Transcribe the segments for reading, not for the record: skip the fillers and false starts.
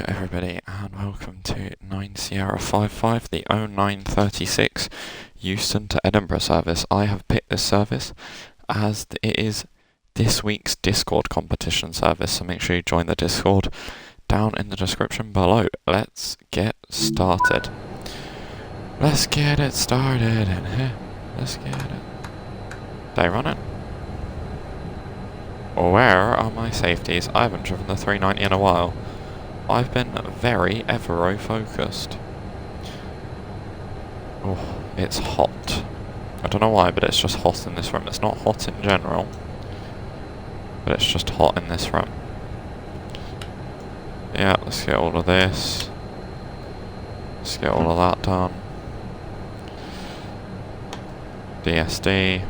everybody, and welcome to 9 Sierra 55, the 0936 Euston to Edinburgh service. I have picked this service as it is this week's Discord competition service, so make sure you join the Discord down in the description below. Let's get started. Let's get it started in here. Let's get it. They running. Where are my safeties? I haven't driven the 390 in a while. I've been very Evero focused. Oh, it's hot. I don't know why, but it's just hot in this room. It's not hot in general, but it's just hot in this room. Yeah, let's get all of this. Let's get all of that done. DSD.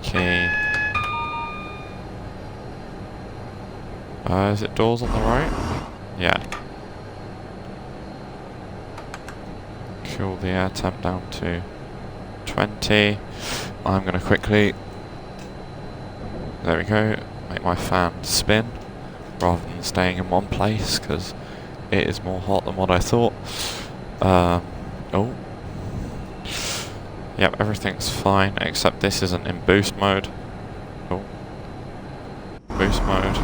Key. Is it doors on the right? Yeah. Cool the air temp down to 20. I'm going to quickly, there we go, make my fan spin rather than staying in one place because it is more hot than what I thought. Oh. Yep, everything's fine except this isn't in boost mode. Oh. Boost mode.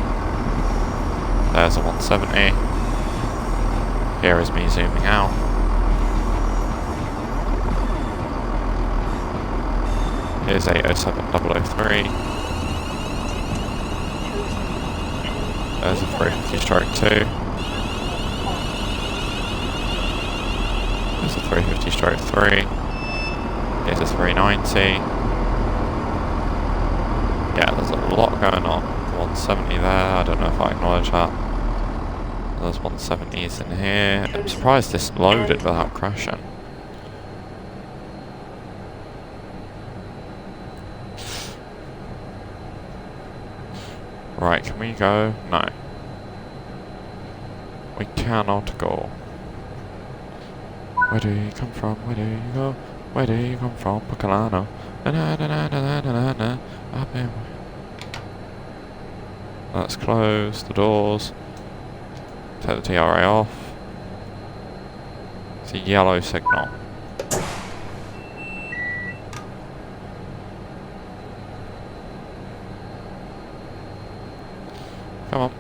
There's a 170. Here is me zooming out. Here's 807003. There's a 350/2. There's a 350/3. Here's a 390. Yeah, there's a lot going on. 170 there, I don't know if I acknowledge that. There's 170s in here. I'm surprised this loaded without crashing. Right, can we go? No. We cannot go. Where do you come from? Where do you go? Where do you come from? Pocalano. Let's close the doors. Take the TRA off. It's a yellow signal. Come on.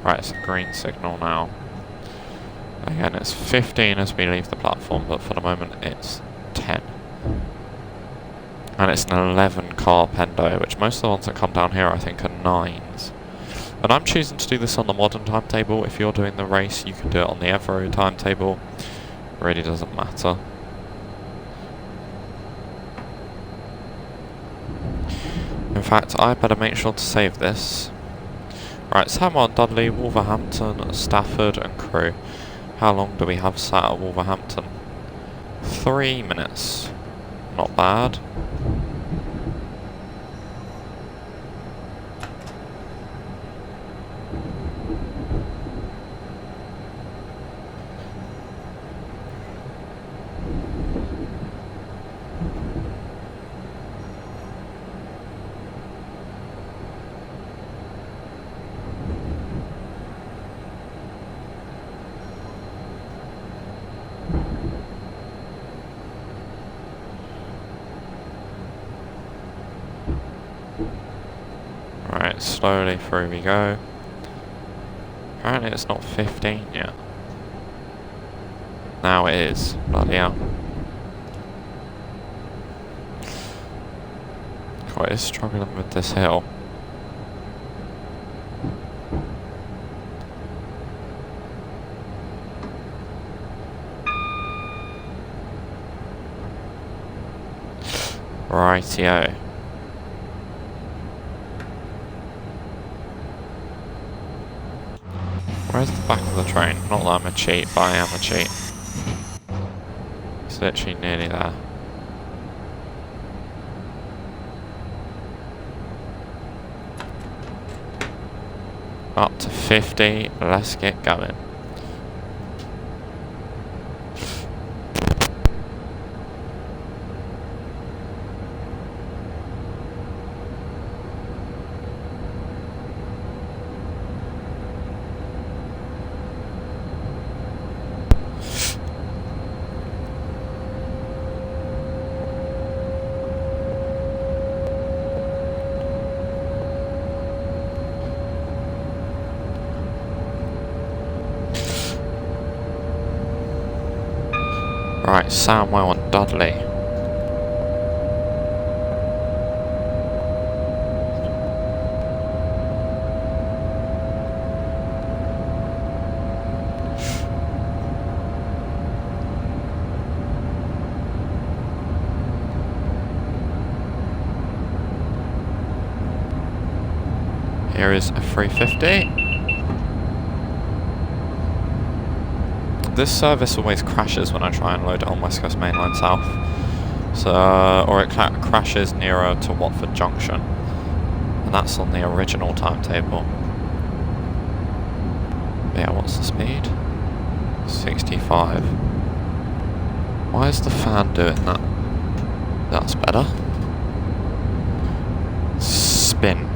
Right, it's a green signal now. Again, it's 15 as we leave the platform, but for the moment it's 10. And it's an 11 car pendo, which most of the ones that come down here I think are 9s. And I'm choosing to do this on the modern timetable. If you're doing the race, you can do it on the Evero timetable. It really doesn't matter. In fact, I better make sure to save this. Right, Sam Dudley, Wolverhampton, Stafford and Crewe. How long do we have sat at Wolverhampton? 3 minutes. Not bad. Right, slowly through we go. Apparently it's not 15 yet. Now it is. Bloody hell. Quite struggling with this hill. Rightio. Where's the back of the train? Not that I'm a cheat, but I am a cheat. It's literally nearly there. Up to 50, let's get going. Right, Samwell and Dudley. Here is a 350. This service always crashes when I try and load it on West Coast Main Line South. So, or it crashes nearer to Watford Junction. And that's on the original timetable. But yeah, what's the speed? 65. Why is the fan doing that? That's better. Spin.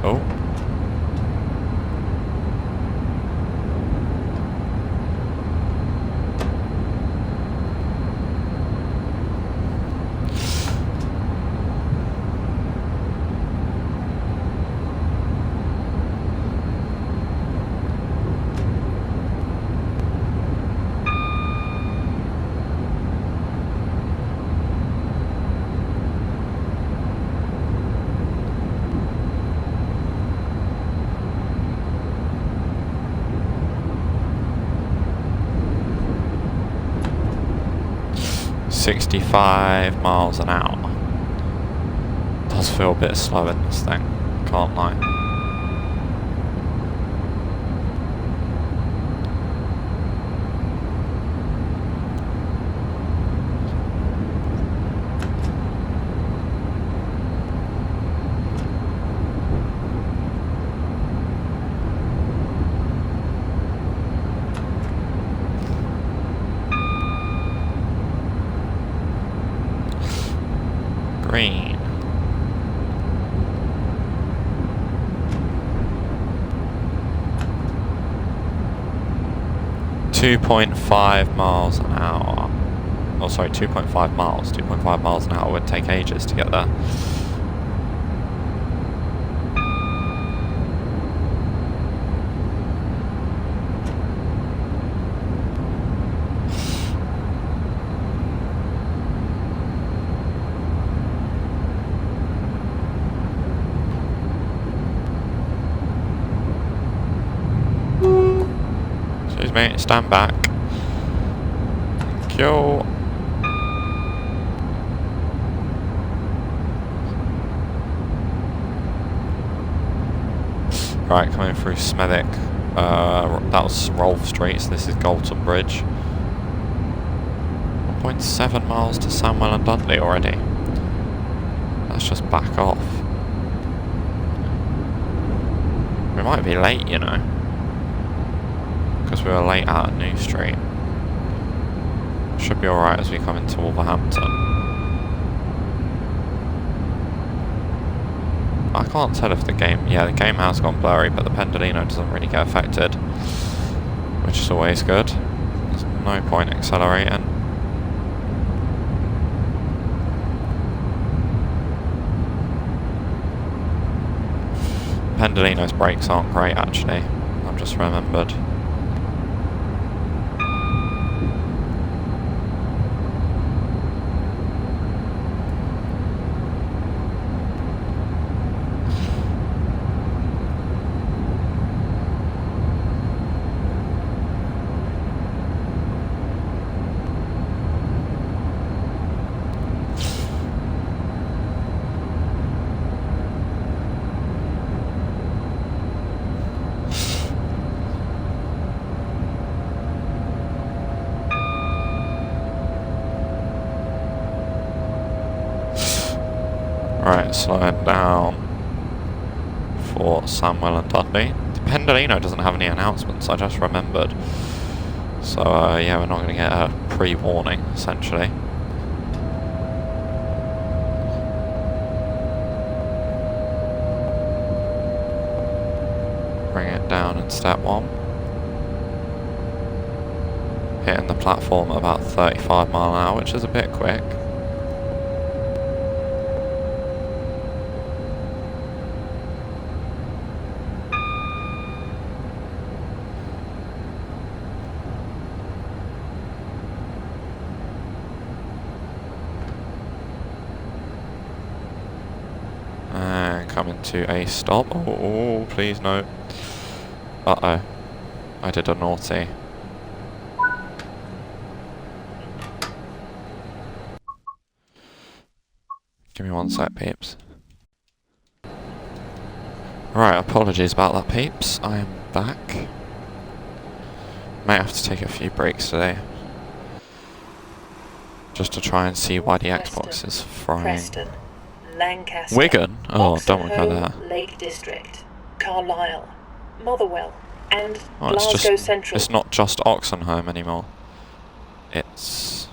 Oh. $65 miles an hour. Does feel a bit slow in this thing, can't lie. Green. .5 miles an hour. Oh, sorry, 2.5 miles. 2.5 miles an hour would take ages to get there. Mate, stand back. Thank you. Right, coming through Smethwick. That was Rolfe Street, so this is Galton Bridge. 1.7 miles to Samwell and Dudley already. Let's just back off. We might be late, you know. Because we were late out at New Street. Should be alright as we come into Wolverhampton. I can't tell if the game... Yeah, the game has gone blurry, but the Pendolino doesn't really get affected. Which is always good. There's no point accelerating. Pendolino's brakes aren't great, actually. I've just remembered. Right, slowing down for Samwell and Dudley. The Pendolino doesn't have any announcements, I just remembered. So, yeah, we're not going to get a pre-warning, essentially. Bring it down in step one. Hitting the platform at about 35 mile an hour, which is a bit quick. to a stop. Oh, please no. Uh-oh. I did a naughty. Give me 1 sec, peeps. Right, apologies about that, peeps. I am back. May have to take a few breaks today. Just to try and see why the Xbox is frying. Preston, Lancaster, Wigan? Oh, don't want to go there. Lake District, Carlisle, Motherwell, and Oh, Glasgow Central. It's not just Oxenholme anymore. It's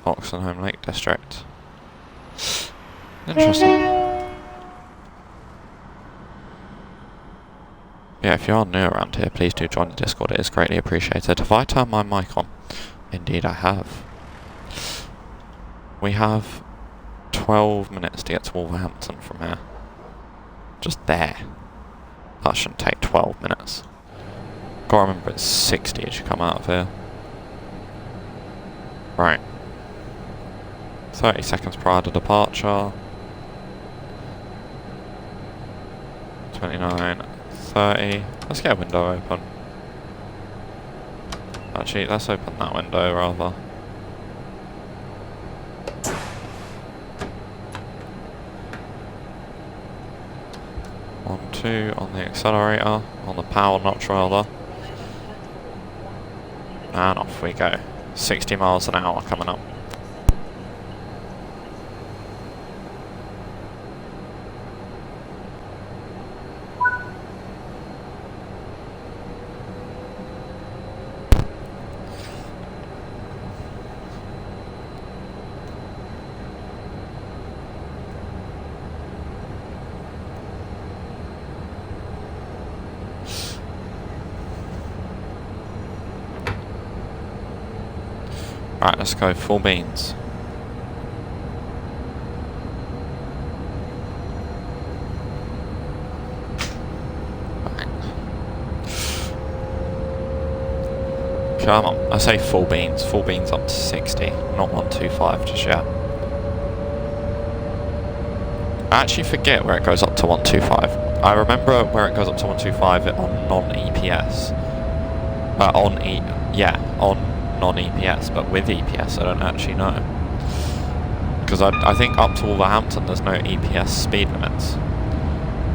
Oxenholme Lake District. Interesting. Yeah, if you are new around here, please do join the Discord. It is greatly appreciated. Have I turned my mic on? Indeed I have. We have 12 minutes to get to Wolverhampton from here. Just there. That shouldn't take 12 minutes. Gotta remember it's 60 as you come out of here. Right. 30 seconds prior to departure. 29, 30. Let's get a window open. Actually, let's open that window rather. On 2 on the accelerator, on the power notch rather. And off we go. 60 miles an hour coming up. Right, let's go full beans. Come on, I say full beans. Full beans up to 60, not 125 just yet. I actually forget where it goes up to 125. I remember where it goes up to 125 on non-EPS. On non-EPS, but with EPS I don't actually know. Because I think up to Wolverhampton there's no EPS speed limits.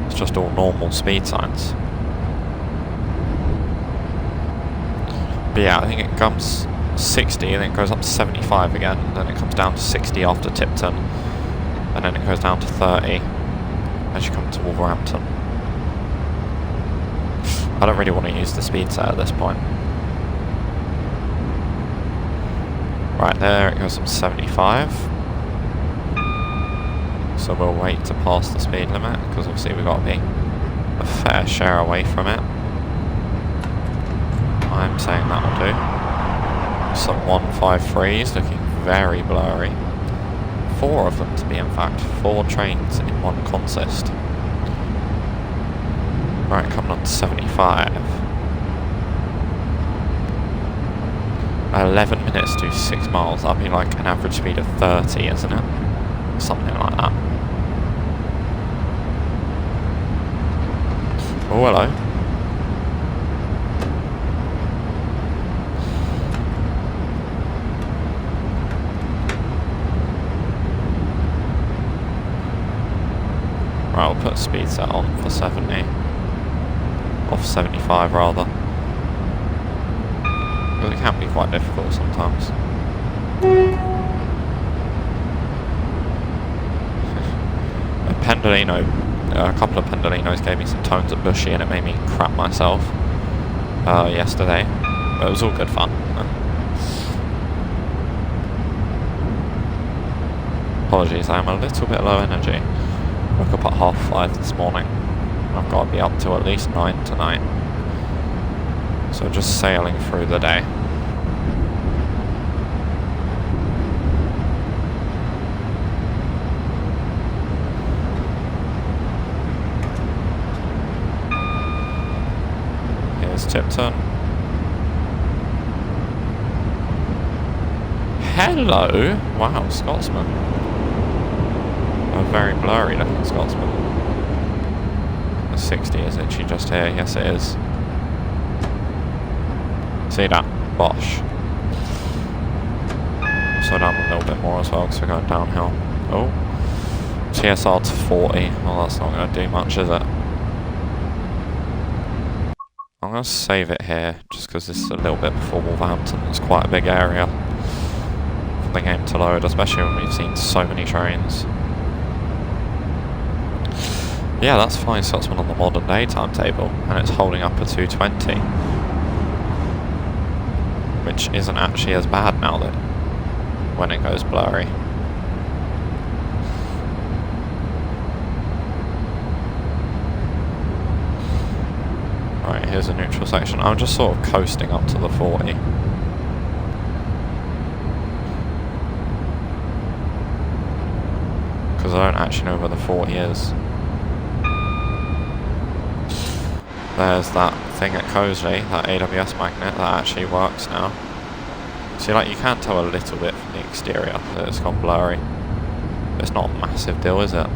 It's just all normal speed signs. But yeah, I think it comes 60 and then it goes up to 75 again, and then it comes down to 60 after Tipton, and then it goes down to 30 as you come to Wolverhampton. I don't really want to use the speed set at this point. Right there, it goes up to 75. So we'll wait to pass the speed limit, because obviously we've got to be a fair share away from it. I'm saying that will do. Some 153s looking very blurry. 4 of them to be in fact. 4 trains in one consist. Right, coming on to 75. 11 minutes to 6 miles. That'd be like an average speed of 30, isn't it? Something like that. Oh, hello. Right, I'll put speed set on for 70. Off 75 rather. Because it can be quite difficult sometimes. A couple of Pendolinos gave me some tones at Bushy and it made me crap myself yesterday. But it was all good fun. Apologies, I am a little bit low energy. Woke up at 5:30 this morning. I've got to be up to at least 9 tonight. So just sailing through the day. Here's Tipton. Hello! Wow, Scotsman. A very blurry looking Scotsman. The 60 is literally just here. Yes, it is. See that? Bosh. Slow down a little bit more as well because we're going downhill. Oh. TSR to 40. Well, that's not going to do much, is it? I'm going to save it here just because this is a little bit before Wolverhampton. It's quite a big area for the game to load, especially when we've seen so many trains. Yeah, that's fine Scotsman on the modern day timetable, and it's holding up a 220. Which isn't actually as bad now that when it goes blurry. Right, here's a neutral section. I'm just sort of coasting up to the 40. Because I don't actually know where the 40 is. There's that thing at Cosley, that AWS magnet, that actually works now. See, like, you can tell a little bit from the exterior that it's gone blurry. But it's not a massive deal, is it?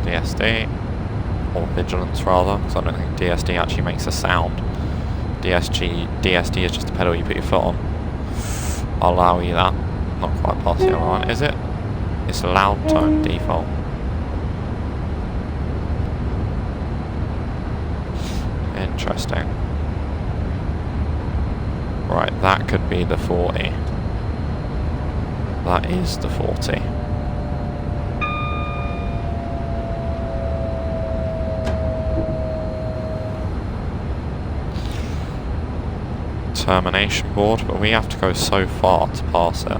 DSD. Or vigilance, rather, because I don't think DSD actually makes a sound. DSD is just a pedal you put your foot on. I'll allow you that. Not quite past the other one, is it? It's a loud tone default. Interesting. Right, that could be the 40. That is the 40. Termination board, but we have to go so far to pass it.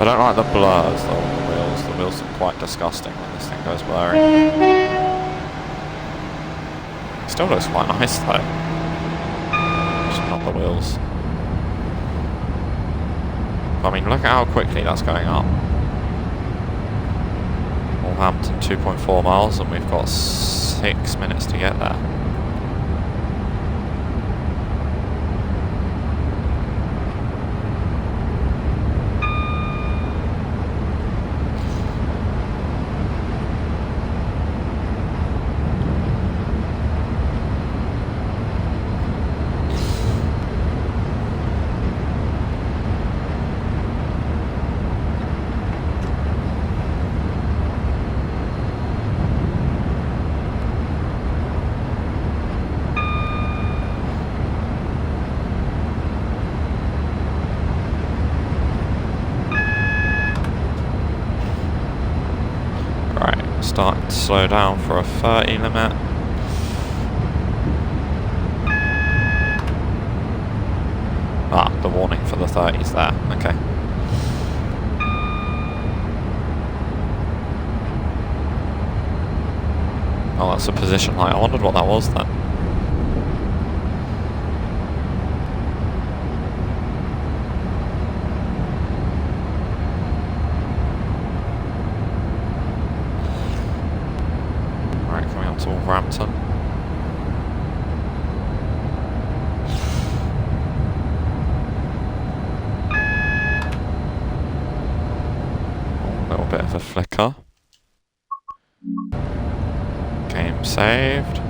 I don't like the blurs though on the wheels. The wheels are quite disgusting when this thing goes blurry. It still looks quite nice though. Just not the wheels. I mean, look at how quickly that's going up. Wolverhampton 2.4 miles and we've got 6 minutes to get there. Starting to slow down for a 30 limit. Ah, the warning for the 30's there, okay. Oh, that's a position light. I wondered what that was then. Wolverhampton. A little bit of a flicker. Game saved.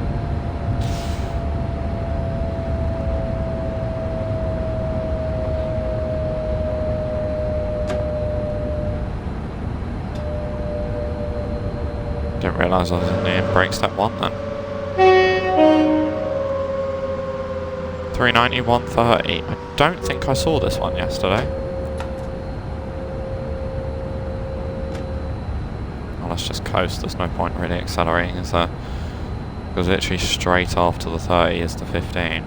Didn't realise I was in the brake step 1 then. 390, 130. I don't think I saw this one yesterday. Well, let's just coast. There's no point really accelerating, is there? Because literally straight after the 30 is the 15.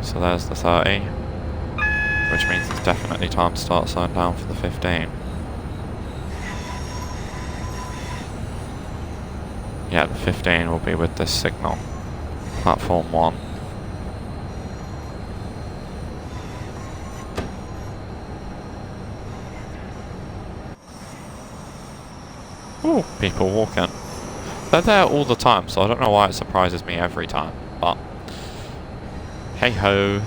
So there's the 30. Which means it's definitely time to start slowing down for the 15. Yeah, the 15 will be with this signal. Platform 1. Ooh, people walking. They're there all the time, so I don't know why it surprises me every time, but hey ho.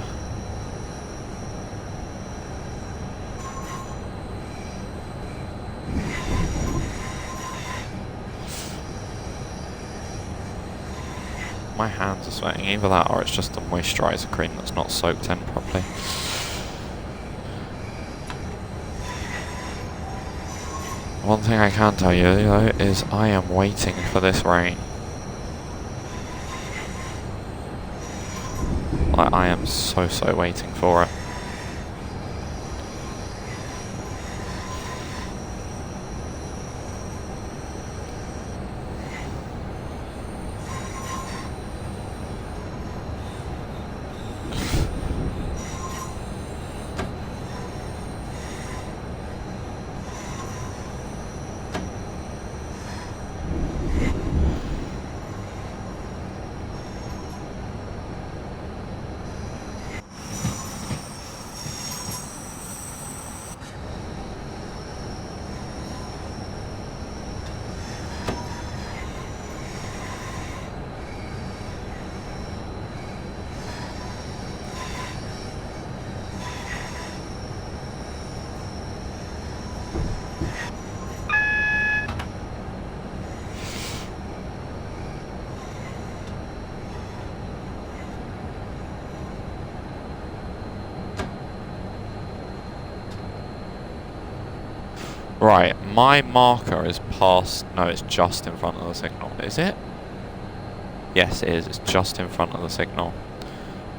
My hands are sweating, either that or it's just the moisturiser cream that's not soaked in properly. One thing I can tell you though is I am waiting for this rain. Like, I am so waiting for it. Right, my marker is past... No, it's just in front of the signal. Is it? Yes, it is. It's just in front of the signal.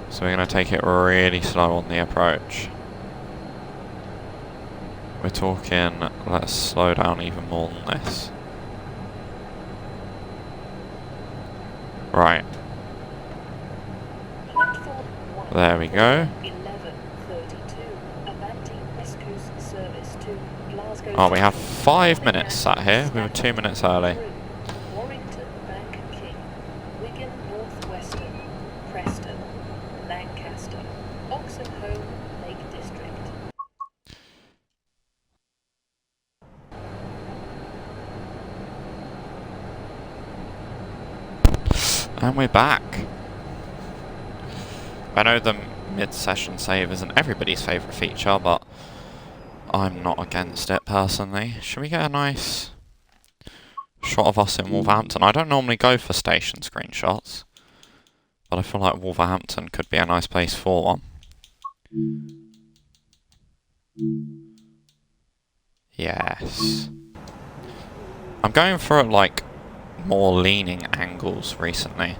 So we're going to take it really slow on the approach. We're talking... Let's slow down even more than this. Right. There we go. Oh, we have 5 minutes sat here. We were 2 minutes early. Warrington, Bank King, Wigan, North Western, Preston, Lancaster, Oxenholme, Lake District. And we're back. I know the mid-session save isn't everybody's favourite feature, but I'm not against it personally. Should we get a nice shot of us in Wolverhampton? I don't normally go for station screenshots, but I feel like Wolverhampton could be a nice place for one. Yes. I'm going for like more leaning angles recently,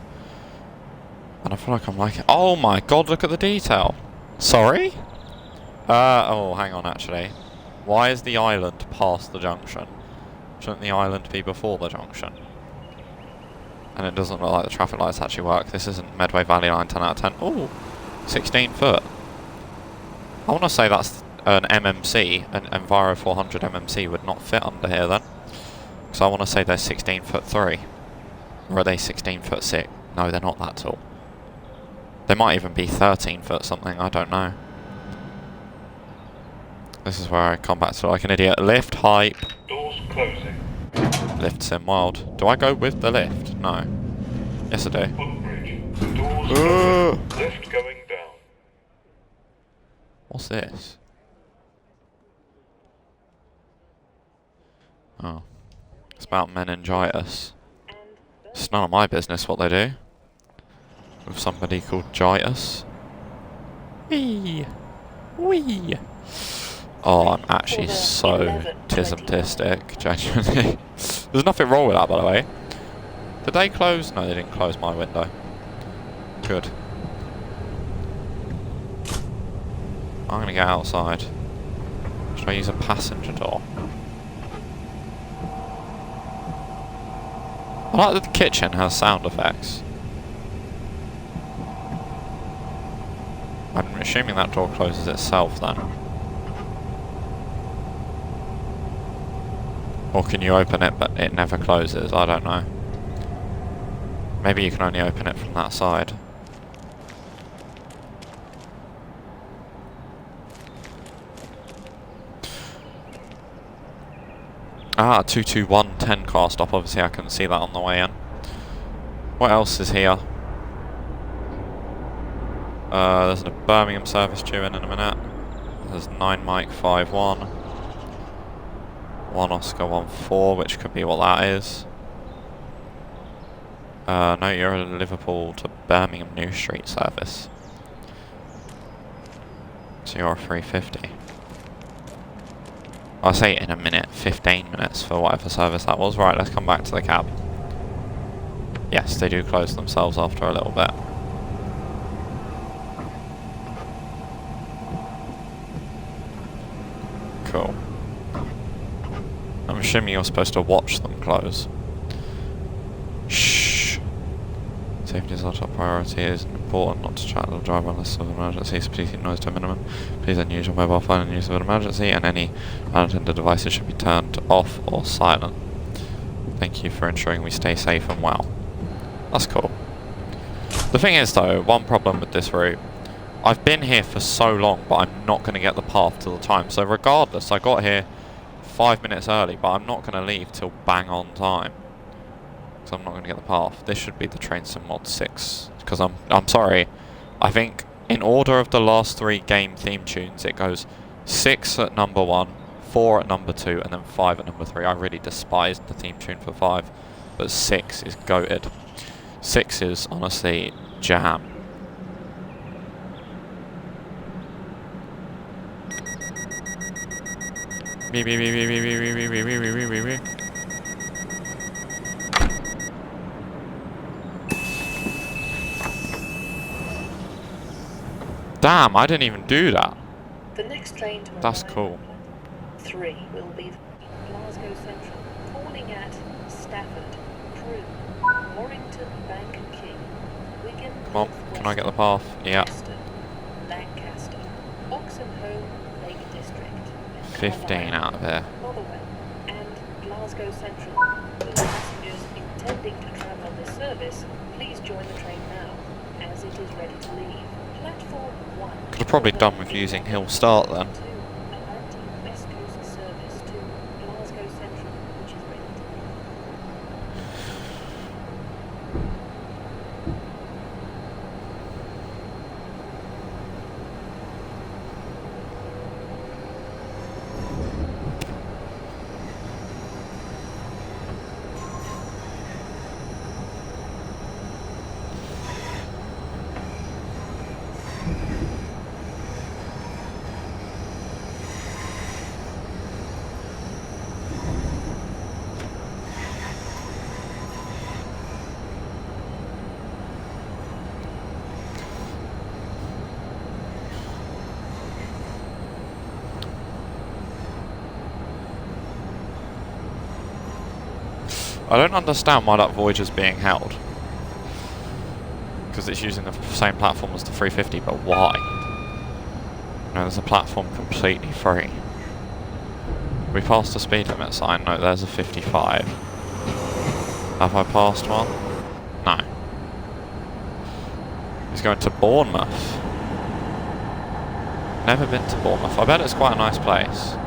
and I feel like I'm liking it. Oh my god, look at the detail. Sorry? Oh, hang on, actually. Why is the island past the junction? Shouldn't the island be before the junction? And it doesn't look like the traffic lights actually work. This isn't Medway Valley Line 10 out of 10. Ooh, 16 foot. I want to say that's an MMC, an Enviro 400 MMC would not fit under here then. So I want to say they're 16 foot 3. Or are they 16 foot 6? No, they're not that tall. They might even be 13 foot something, I don't know. This is where I come back to like an idiot. Lift, hype. Doors closing. Lift sim wild. Do I go with the lift? No. Yes I do. Footbridge. Doors closing. Lift going down. What's this? Oh. It's about meningitis. It's none of my business what they do. With somebody called Gitus. Wee! Wee! Oh, I'm actually so tism-tistic, genuinely. There's nothing wrong with that, by the way. Did they close? No, they didn't close my window. Good. I'm gonna get outside. Should I use a passenger door? I like that the kitchen has sound effects. I'm assuming that door closes itself then. Or can you open it but it never closes? I don't know. Maybe you can only open it from that side. Ah, 22110 car stop. Obviously I couldn't see that on the way in. What else is here? There's a Birmingham service due in a minute. There's 9 Mike 51. 1 Oscar 14, which could be what that is. No, you're a Liverpool to Birmingham New Street service. So you're a 350. I'll say in a minute, 15 minutes for whatever service that was. Right, let's come back to the cab. Yes, they do close themselves after a little bit. Cool. I'm assuming you're supposed to watch them close. Shh. Safety is our top priority. It is important not to chat to the driver unless of an emergency, so please keep noise to a minimum. Please then use your mobile phone in use of an emergency, and any unattended devices should be turned off or silent. Thank you for ensuring we stay safe and well. That's cool. The thing is though, one problem with this route, I've been here for so long, but I'm not going to get the path till the time. So regardless, I got here 5 minutes early, but I'm not going to leave till bang on time. So I'm not going to get the path. This should be the Train Sim Mod 6. Because I'm sorry, I think in order of the last 3 game theme tunes, it goes 6 at number 1, 4 at number 2, and then 5 at number 3. I really despised the theme tune for 5, but 6 is goated. 6 is honestly jam. Beep, beep, beep, beep, beep, beep, beep, beep, beep, beep, beep, beep. Damn, I didn't even do that. The next train to That's arrive cool. at 3 will be Glasgow Central, calling at Stafford, Crewe, Warrington, Bank and King, Wigan, Come on, can I get the path? Yeah. Euston, Lancaster, Oxenholme, Lake District, 15 out of here. Motherwell, and Glasgow Central. For passengers intending to travel on this service, please join the train now, as it is ready to leave. Platform 1. Could have probably done with using Hill Start then. Atlantic West Coast service to Glasgow Central, which is ready to leave. I don't understand why that Voyager's being held. Because it's using the same platform as the 350, but why? No, there's a platform completely free. We passed the speed limit sign. No, there's a 55. Have I passed one? No. He's going to Bournemouth. Never been to Bournemouth. I bet it's quite a nice place.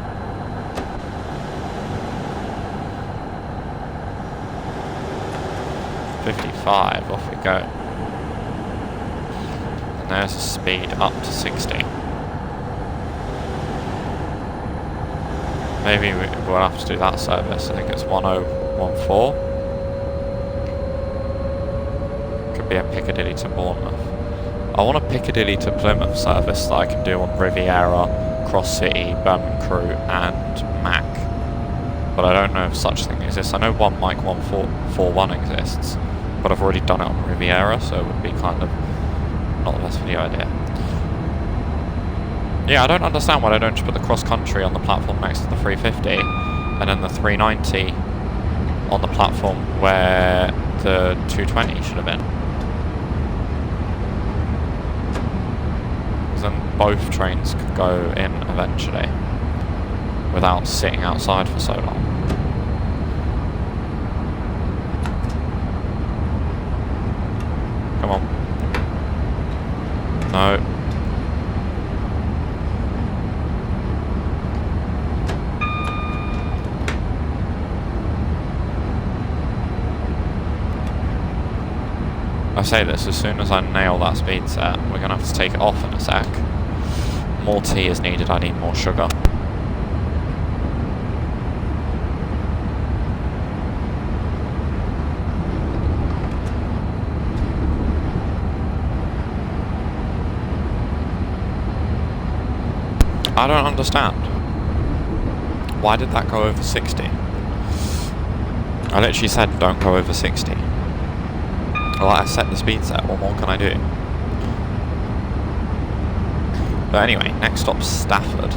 .55, off we go. And there's a speed up to 60. Maybe we'll have to do that service. I think it's 1014. Could be a Piccadilly to Bournemouth. I want a Piccadilly to Plymouth service that I can do on Riviera, Cross City, Birmingham Crewe and Mac. But I don't know if such thing exists. I know 1 Mike 1441 exists, but I've already done it on Riviera, so it would be kind of not the best video idea. Yeah, I don't understand why they don't just put the cross country on the platform next to the 350 and then the 390 on the platform where the 220 should have been. Because both trains could go in eventually without sitting outside for so long. Come on. No. I say this, as soon as I nail that speed set, we're going to have to take it off in a sec. More tea is needed, I need more sugar. I don't understand. Why did that go over 60? I literally said don't go over 60. Well, I set the speed set, what more can I do? But anyway, next stop's Stafford.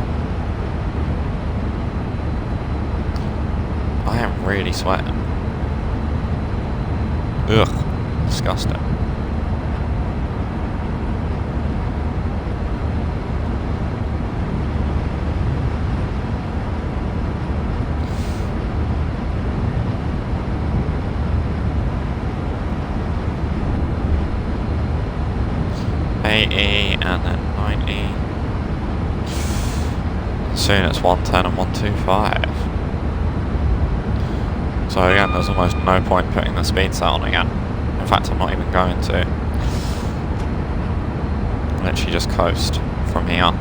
I am really sweating. Ugh, disgusting. And then 90. Soon it's 110 and 125. So again, there's almost no point putting the speed set on again. In fact, I'm not even going to. Literally just coast from here.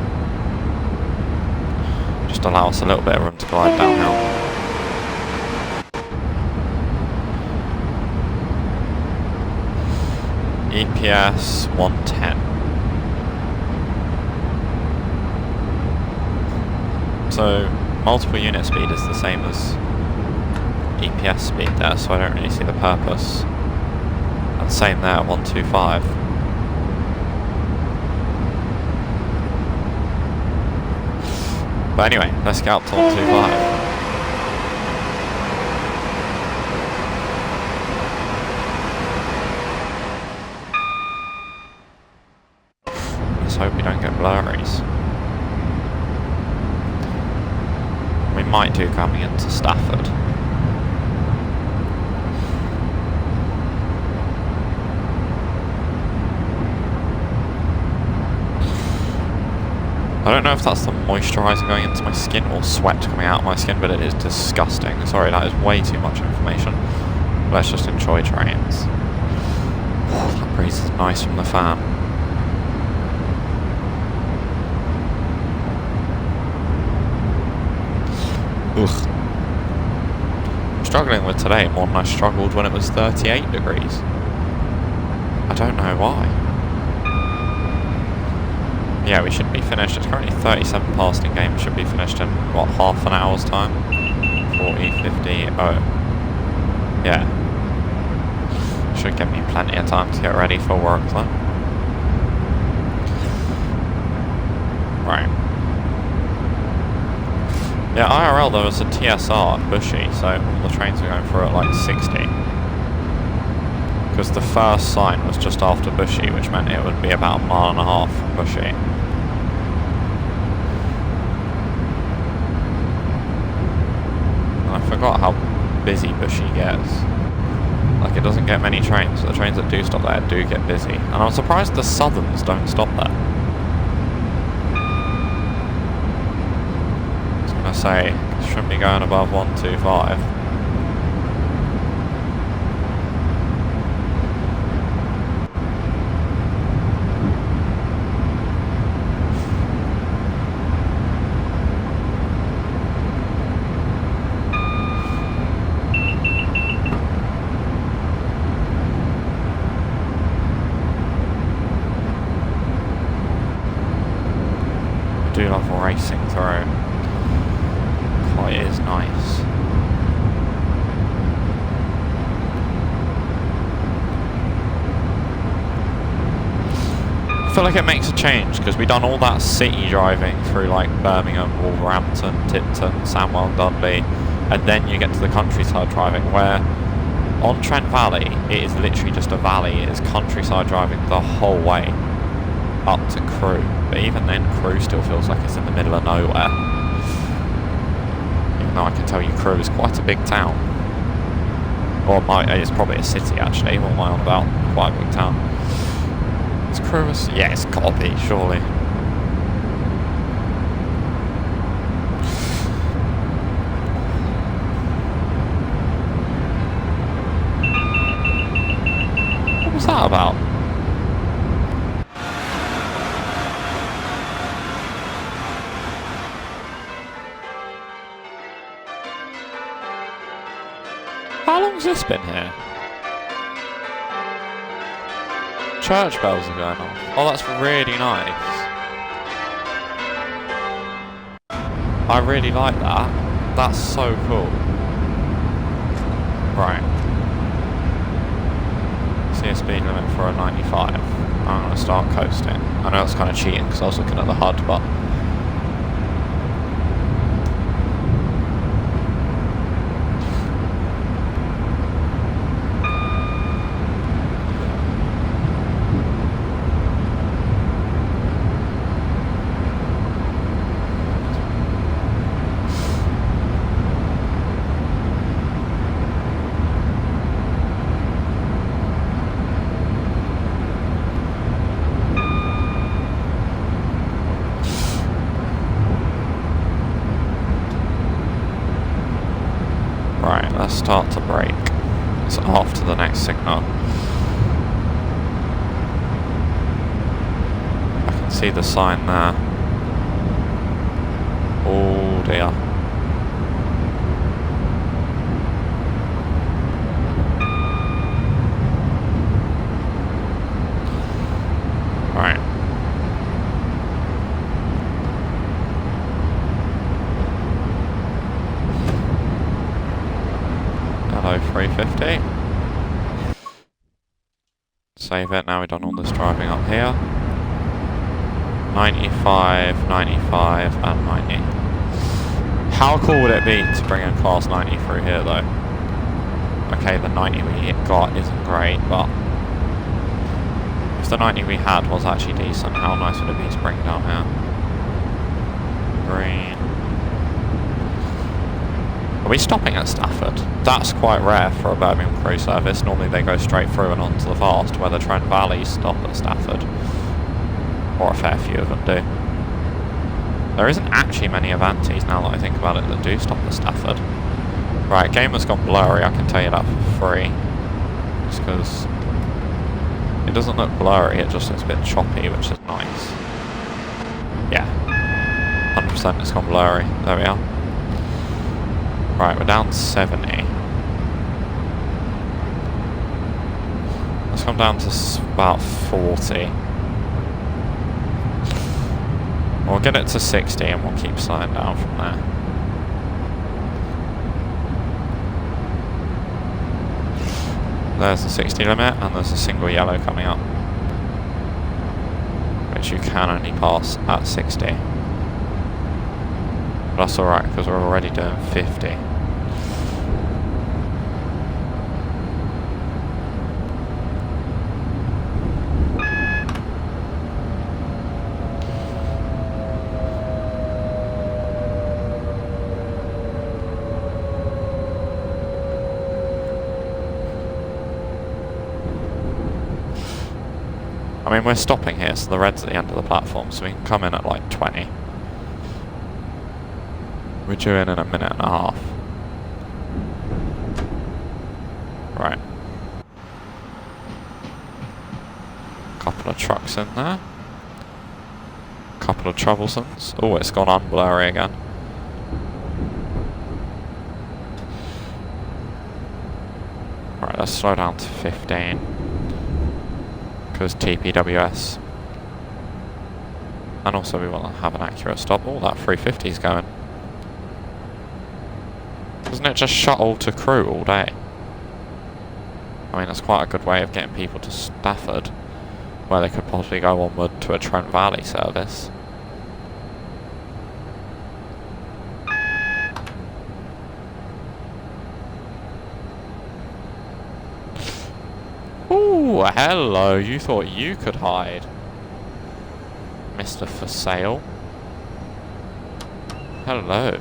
Just allow us a little bit of room to glide downhill. EPS 110. So multiple unit speed is the same as EPS speed there, so I don't really see the purpose. And same there, 125. But anyway, let's get up to 125. Let's hope we don't get blurries. We might do coming into Stafford. I don't know if that's the moisturiser going into my skin or sweat coming out of my skin, but it is disgusting. Sorry, that is way too much information. Let's just enjoy trains. Oh, that breeze is nice from the fan. Ugh. I'm struggling with today more than I struggled when it was 38 degrees. I don't know why. Yeah, we should be finished. It's currently 37 past in game. Should be finished in, what, half an hour's time? 40, 50, oh. Yeah. Should give me plenty of time to get ready for work then. Right. Yeah, IRL there was a TSR at Bushy, so all the trains were going through at like 60. Because the first sign was just after Bushy, which meant it would be about a mile and a half from Bushy. And I forgot how busy Bushy gets. Like, it doesn't get many trains, but the trains that do stop there do get busy. And I'm surprised the Southerns don't stop there. Say shouldn't be going above 125. I do love racing through. It is nice. I feel like it makes a change because we've done all that city driving through like Birmingham, Wolverhampton, Tipton, Samwell, Dudley, and then you get to the countryside driving where on Trent Valley it is literally just a valley. It is countryside driving the whole way. up to Crewe, but even then Crewe still feels like it's in the middle of nowhere. Even though I can tell you Crewe is quite a big town. Or it's probably a city actually, what am I on about? Quite a big town. Is Crewe yeah, it's gotta be, surely. What was that about? How long's this been here? Church bells are going off. Oh, that's really nice. I really like that. That's so cool. Right. See a speed limit for a 95. I'm going to start coasting. I know it's kind of cheating because I was looking at the HUD, but... let's start to brake. It's after the next signal. I can see the sign there. Oh dear. Right. Hello 350. Save it, now we've done all this driving up here. 95, 95 and 90. How cool would it be to bring a class 90 through here though? Okay, the 90 we got isn't great, but if the 90 we had was actually decent, how nice would it be to bring down here? Green. Are we stopping at Stafford? That's quite rare for a Birmingham Crewe service. Normally they go straight through and onto the fast, where the Trent Valleys stop at Stafford. Or a fair few of them do. There isn't actually many Avantis, now that I think about it, that do stop at Stafford. Right, game has gone blurry, I can tell you that for free. Just because it doesn't look blurry, it just looks a bit choppy, which is nice. Yeah. 100% it's gone blurry. There we are. Right, we're down to 70. Let's come down to about 40. We'll get it to 60 and we'll keep slowing down from there. There's the 60 limit and there's a single yellow coming up, which you can only pass at 60. But that's alright because we're already doing 50. I mean, we're stopping here, so the red's at the end of the platform, so we can come in at like 20. We're due in a minute and a half. Right. Couple of trucks in there. Couple of troublesomes. Oh, it's gone unblurry again. Right, let's slow down to 15. Because TPWS. And also we want to have an accurate stop. Oh, that 350 is going. Doesn't it just shuttle to Crewe all day? I mean, that's quite a good way of getting people to Stafford, where they could possibly go onward to a Trent Valley service. Ooh, hello, you thought you could hide. Mr. For Sale. Hello.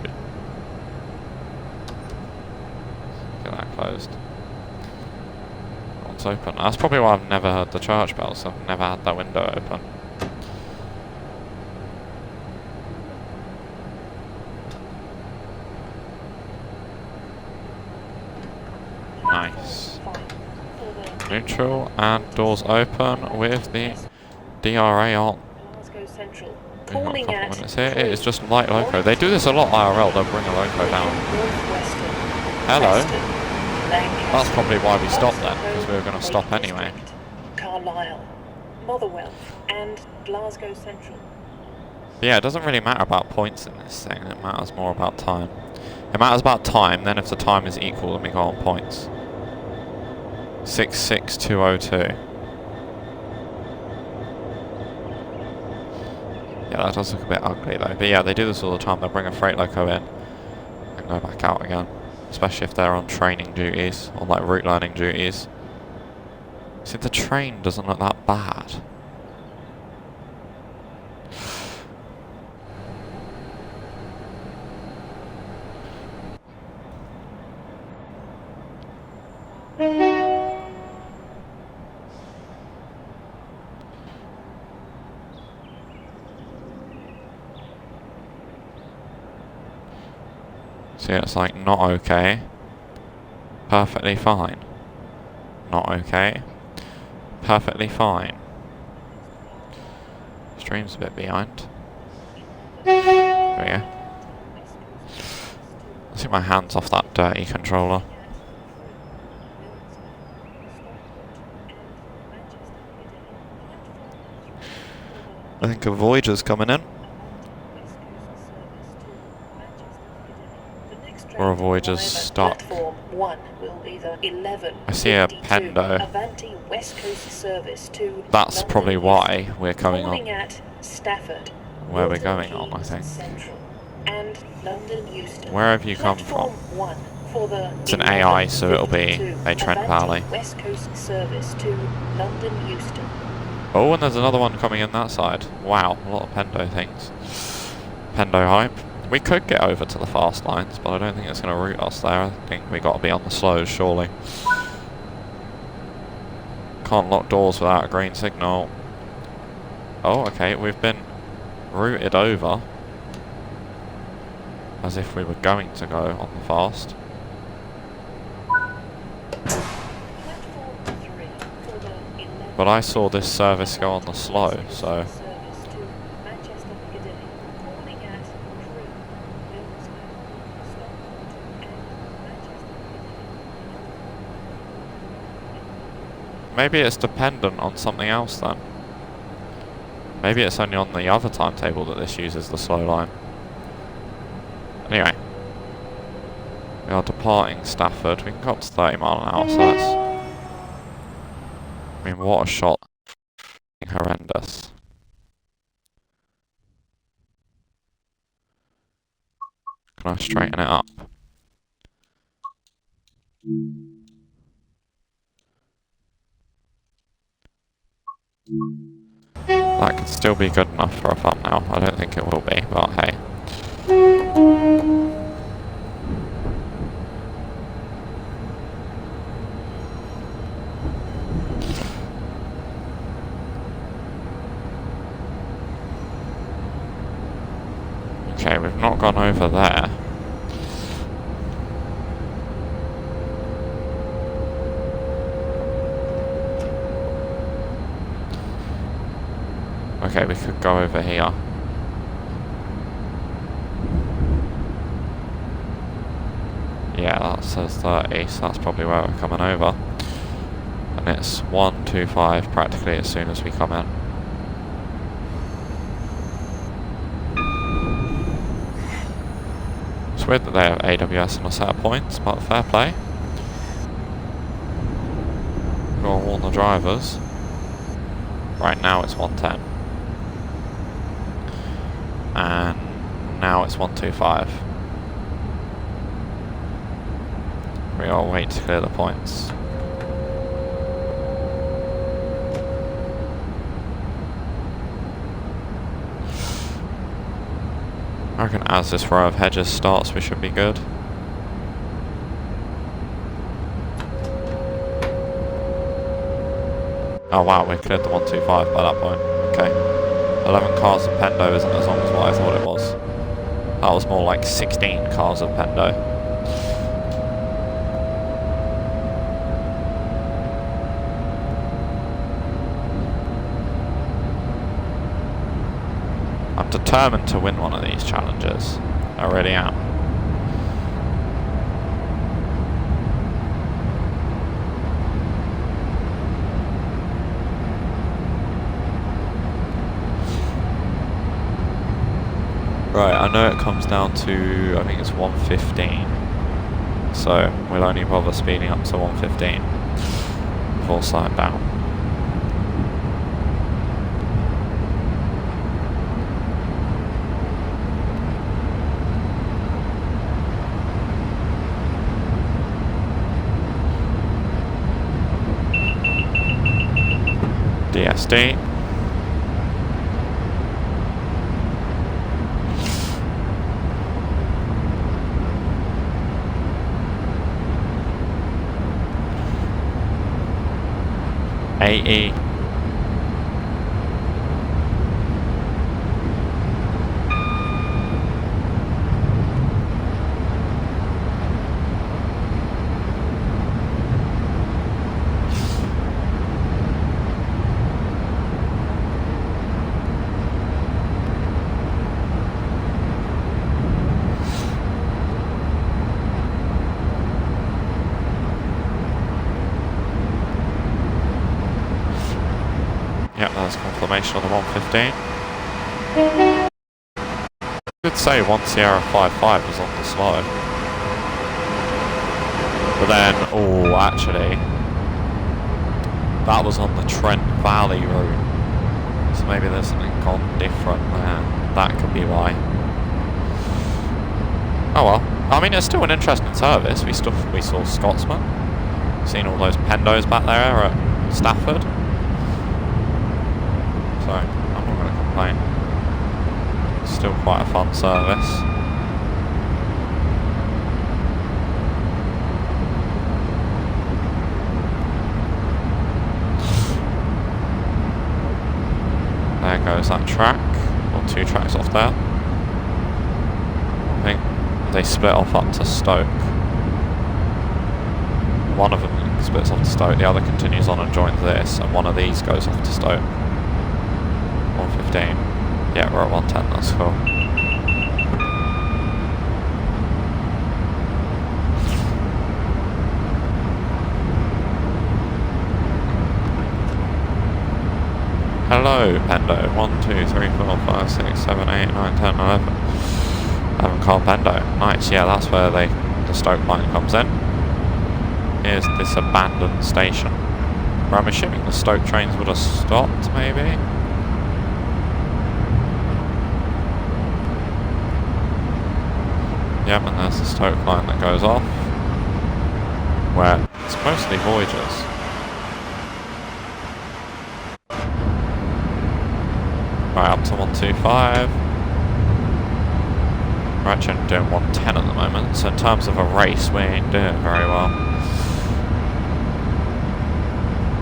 Get that closed. It's open. That's probably why I've never heard the church bells. I've never had that window open. Nice. Neutral and doors open with the DRA on. Glasgow Central. We've got a Calling couple at minutes here. It is just light loco. They do this a lot IRL. They'll bring a loco down. Northwestern. Hello. Preston, Lancaster, That's probably why we stopped then, Glasgow, because we were going to stop Lake anyway. District, Carlisle, Motherwell, and Glasgow Central. But yeah, it doesn't really matter about points in this thing. It matters more about time. It matters about time, then if the time is equal, then we go on points. 66202. Yeah, that does look a bit ugly though. But yeah, they do this all the time. They'll bring a freight loco in and go back out again. Especially if they're on training duties or like route learning duties. See, the train doesn't look that bad. See, it's like not okay, perfectly fine, not okay, perfectly fine. Stream's a bit behind. There we go. Let's get my hands off that dirty controller. I think a Voyager's coming in. Or a Voyager's stuck. Platform 1 will be the 11. I see a Pendo. Avanti West Coast service to That's London probably Euston. why we're coming Calling on. at Stafford. Where we're Milton going on, I Keynes think. Central, and London Euston. Where have you come Platform from? 1 for the It's an AI, so it'll be 11:52 a Trent Avanti Valley. West Coast service to London Euston. Oh, and there's another one coming in that side. Wow, a lot of Pendo things. Pendo hype. We could get over to the fast lines, but I don't think it's going to route us there. I think we got to be on the slows, surely. Can't lock doors without a green signal. Oh, okay, we've been routed over as if we were going to go on the fast. Platform 3 for the 11. But I saw this service go on the slow, so... Service to Manchester Piccadilly. Calling at Crewe, Middlesbrough, Stockport, and Manchester Piccadilly. Maybe it's dependent on something else then. Maybe it's only on the other timetable that this uses the slow line. Anyway. We are departing Stafford. We can go up to 30 mile an hour, so that's... I mean, what a shot. Horrendous. Can I straighten it up? That could still be good enough for a thumbnail. I don't think it will be, but hey. Okay, we've not gone over there. Okay, we could go over here. Yeah, that says 30, so that's probably where we're coming over. And it's 125 practically as soon as we come in. It's weird that they have AWS on a set of points, but fair play. Gotta warn the drivers. Right now it's 110. And now it's 125. We gotta wait to clear the points. I reckon as this row of hedges starts, we should be good. Oh wow, we cleared the 125 by that point. Okay. 11 cars of Pendo isn't as long as what I thought it was. That was more like 16 cars of Pendo. I'm determined to win one of these challenges. I really am. Right, I know it comes down to, I think it's 115. So we'll only bother speeding up to 115 before slowing down. DSD. AE. Yep, that's confirmation on the 115. I did say 1 Sierra 55 was on the slow. But then, oh, actually, that was on the Trent Valley route. So maybe there's something gone different there. That could be why. Oh well. I mean, it's still an interesting service. We saw Scotsman. Seen all those Pendos back there at Stafford. So, I'm not going to complain. It's still quite a fun service. There goes that track. Or 2 tracks off there. I think they split off up to Stoke. One of them splits off to Stoke, the other continues on and joins this, and one of these goes off to Stoke. 115. Yeah, we're at 110, that's cool. Hello, Pendo. 1, 2, 3, 4, 5, 6, 7, 8, 9, 10, 11. 11 car Pendo. Nice, yeah, that's where the Stoke line comes in. Here's this abandoned station, where I'm assuming the Stoke trains would have stopped, maybe? Yep, and there's the Stoke line that goes off, where it's mostly Voyagers. Right, up to 125. We're actually doing 110 at the moment, so in terms of a race, we ain't doing very well.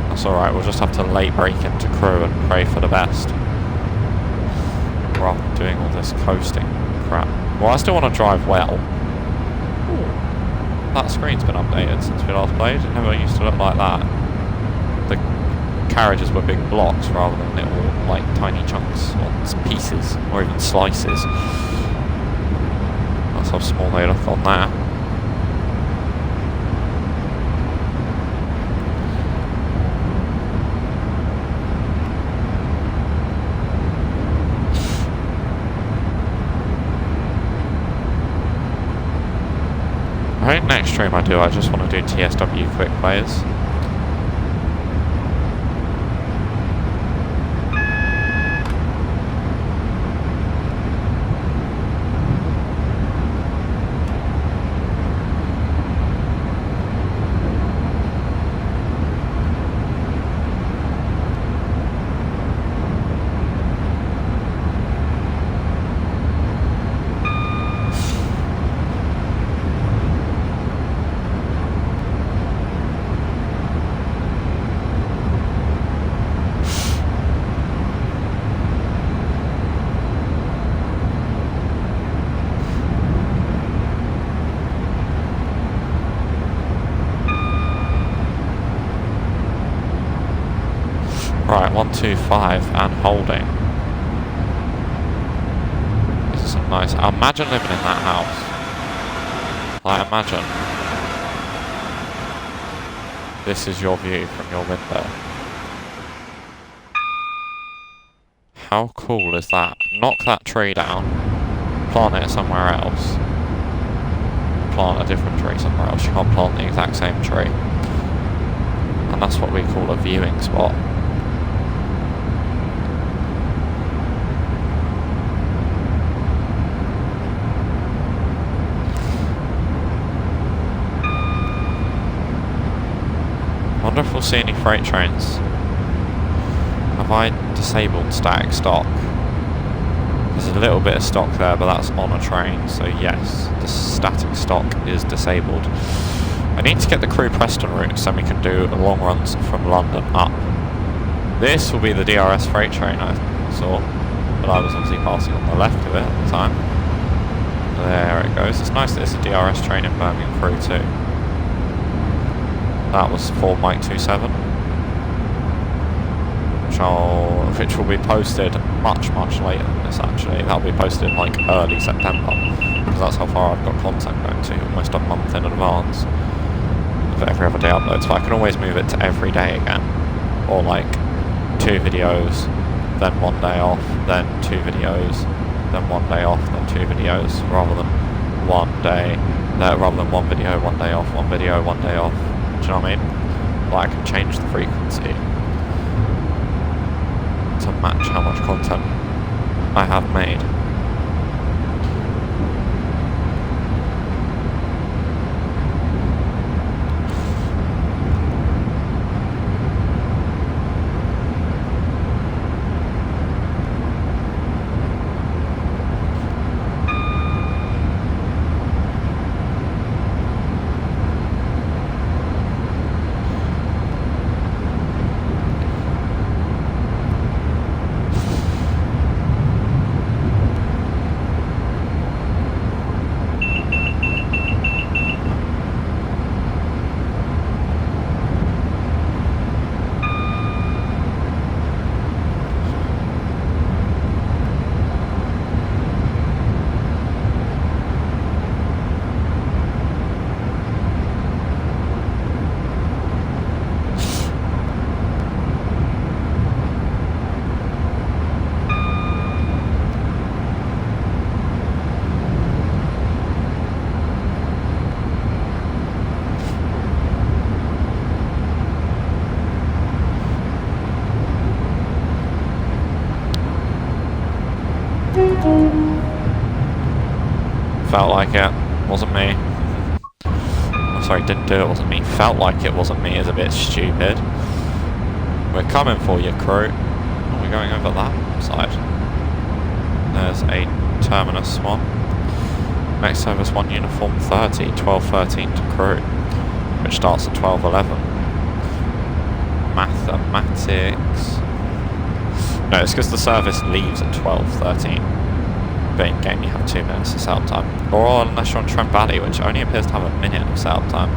That's alright, we'll just have to late break into Crewe and pray for the best. Rather than doing all this coasting crap. Well, I still want to drive well. Ooh. That screen's been updated since we last played. It never used to look like that. The carriages were big blocks rather than little, like, tiny chunks or pieces, or even slices. That's how small they look on that. I think next stream I just want to do TSW quick players. Right, 125 and holding. This is some nice. Imagine living in that house. Like, imagine. This is your view from your window. How cool is that? Knock that tree down, plant it somewhere else, plant a different tree somewhere else. You can't plant the exact same tree. And that's what we call a viewing spot. I wonder if we'll see any freight trains. Have I disabled static stock? There's a little bit of stock there, but that's on a train, so yes, the static stock is disabled. I need to get the Crewe Preston route so we can do long runs from London up. This will be the DRS freight train I saw, but I was obviously passing on the left of it at the time. There it goes. It's nice that it's a DRS train in Birmingham Crewe too. That was for Mike 27. Which will be posted much later than this actually. That'll be posted in like early September, because that's how far I've got content going to, almost a month in advance for every other day uploads. But I can always move it to every day again, or like 2 videos, then 1 day off, then 2 videos, then 1 day off, then 2 videos, rather than 1 day, rather than 1 video, 1 day off, 1 video, 1 day off. Do you know what I mean? Like I can change the frequency to match how much content I have made. Felt like it, wasn't me. Oh, sorry, didn't do it, wasn't me. Felt like it wasn't me is a bit stupid. We're coming for you, Crewe. Are we going over that side? There's a terminus one. Next service 1 uniform 30, 12:13 to Crewe, which starts at 12:11. Mathematics. No, it's because the service leaves at 12:13. But in game you have 2 minutes of setup time. Or unless you're on Trent Valley, which only appears to have a minute of setup time.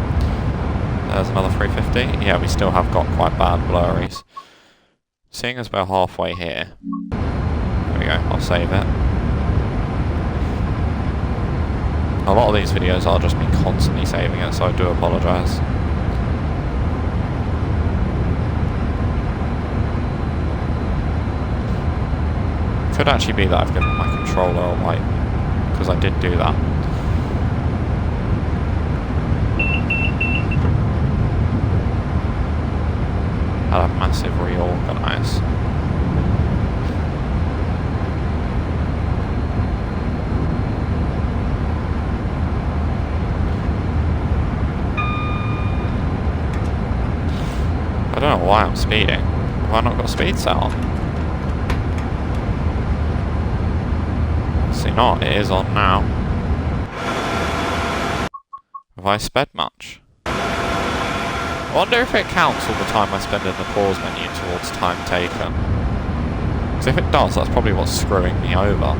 There's another 350. Yeah, we still have got quite bad blurries. Seeing as we're halfway here. There we go, I'll save it. A lot of these videos I'll just be constantly saving it, so I do apologise. Could actually be that I've given my controller a wipe, because I did do that. Had a massive reorganise. I don't know why I'm speeding. Have I not got speed set on? Not, it is on now. Have I sped much? I wonder if it counts all the time I spend in the pause menu towards time taken. Because if it does, that's probably what's screwing me over.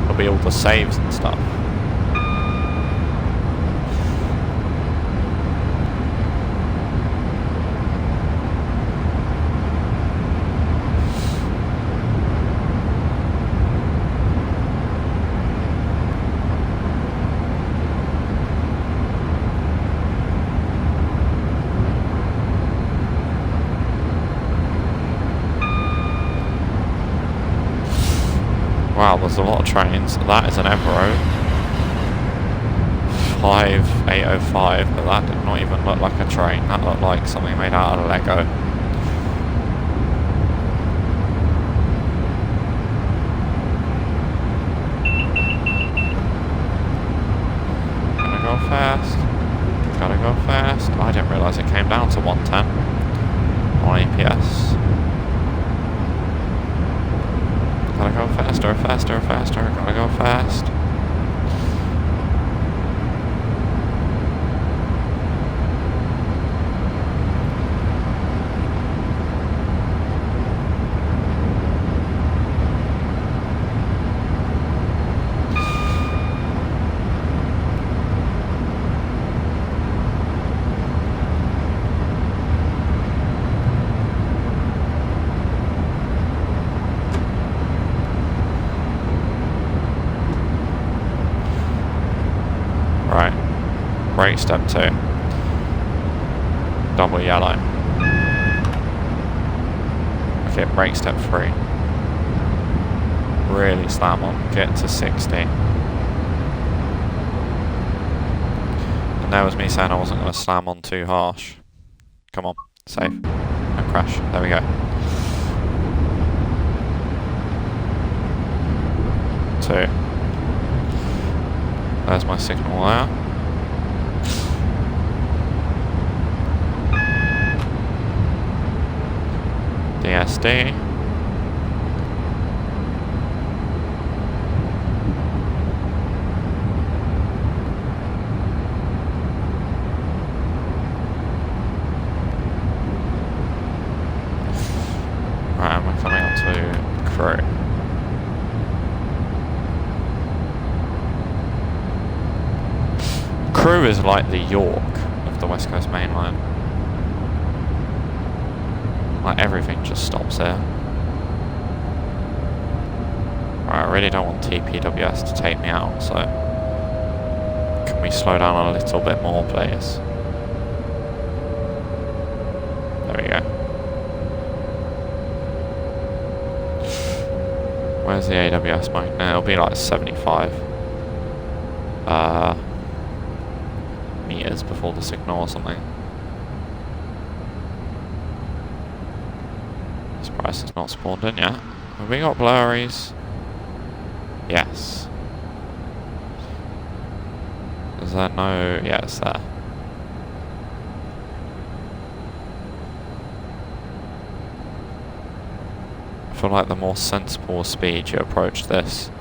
It'll be all the saves and stuff. Wow, there's a lot of trains. That is an Evero 5805, but that did not even look like a train. That looked like something made out of Lego. Gotta go fast. Gotta go fast. I didn't realise it came down to 110 on APS. Gotta go faster, faster, faster. Gotta go fast. Brake step 2. Double yellow. Okay, brake step 3. Really slam on. Get to 60. And there was me saying I wasn't going to slam on too harsh. Come on, safe. Don't crash. There we go. 2. There's my signal there. DSD. Right, and we're coming up to Crewe. Crewe is like the York of the West Coast Main Line. Like everything just stops there. Right, I really don't want TPWS to take me out, so can we slow down a little bit more, please? There we go. Where's the AWS mic? No, it'll be like 75 meters before the signal or something. Surprised it's not spawned in yet. Have we got blurries? Yes. Is there no... yeah, it's there. I feel like the more sensible speed you approach this,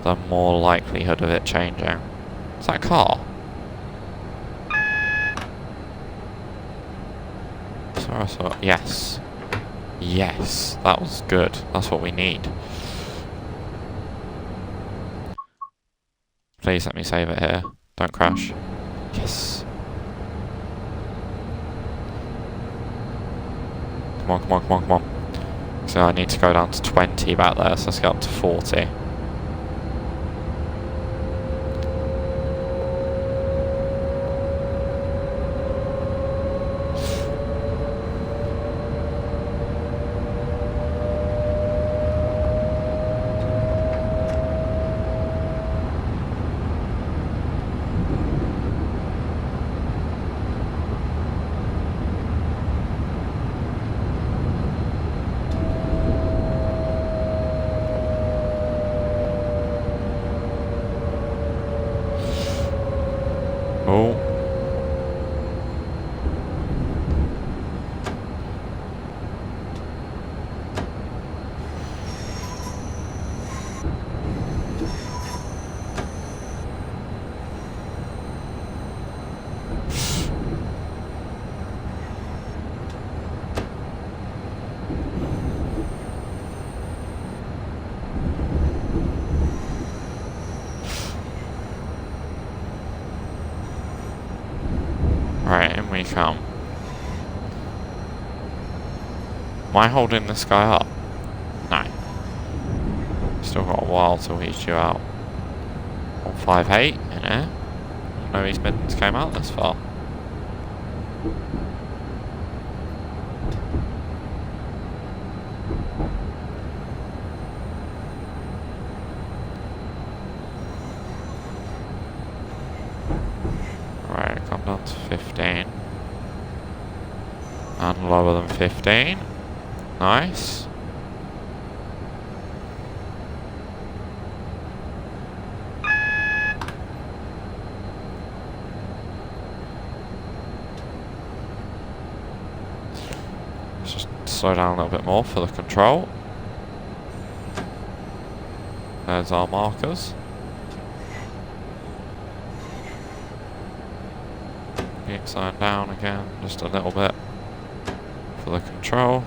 the more likelihood of it changing. Is that a car? Sorry, I saw... yes. Yes, that was good. That's what we need. Please let me save it here. Don't crash. Yes. Come on, come on, come on, come on. So I need to go down to 20 back there, so let's get up to 40. Oh. Right, in we come. Am I holding this guy up? No. Still got a while till he's due out. 158 in here. No East Midlands came out this far. 15. And lower than 15. Nice. Let's just slow down a little bit more for the control. There's our markers. Keep slowing down again, just a little bit for the control.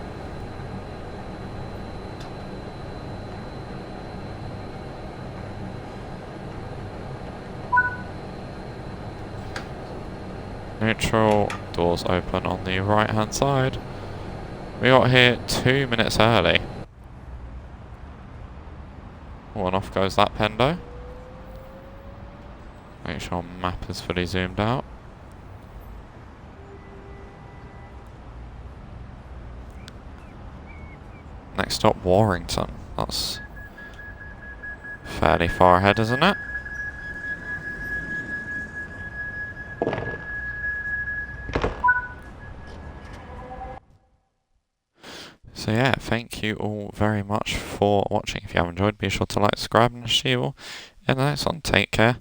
Neutral, doors open on the right hand side. We got here 2 minutes early. Oh, and off goes that Pendo. Make sure map is fully zoomed out. Next stop, Warrington. That's fairly far ahead, isn't it? So yeah, thank you all very much for watching. If you have enjoyed, be sure to like, subscribe, and see you all in the next one. Take care,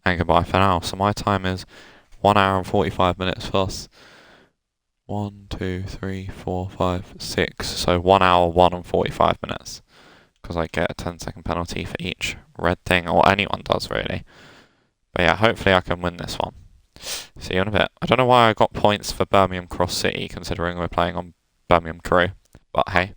and goodbye for now. So my time is 1 hour and 45 minutes plus 1, 2, 3, 4, 5, 6. So 1 hour, 1 and 45 minutes. Because I get a 10-second penalty for each red thing, or anyone does really. But yeah, hopefully I can win this one. See you in a bit. I don't know why I got points for Birmingham Cross City, considering we're playing on Birmingham Crewe. But hey.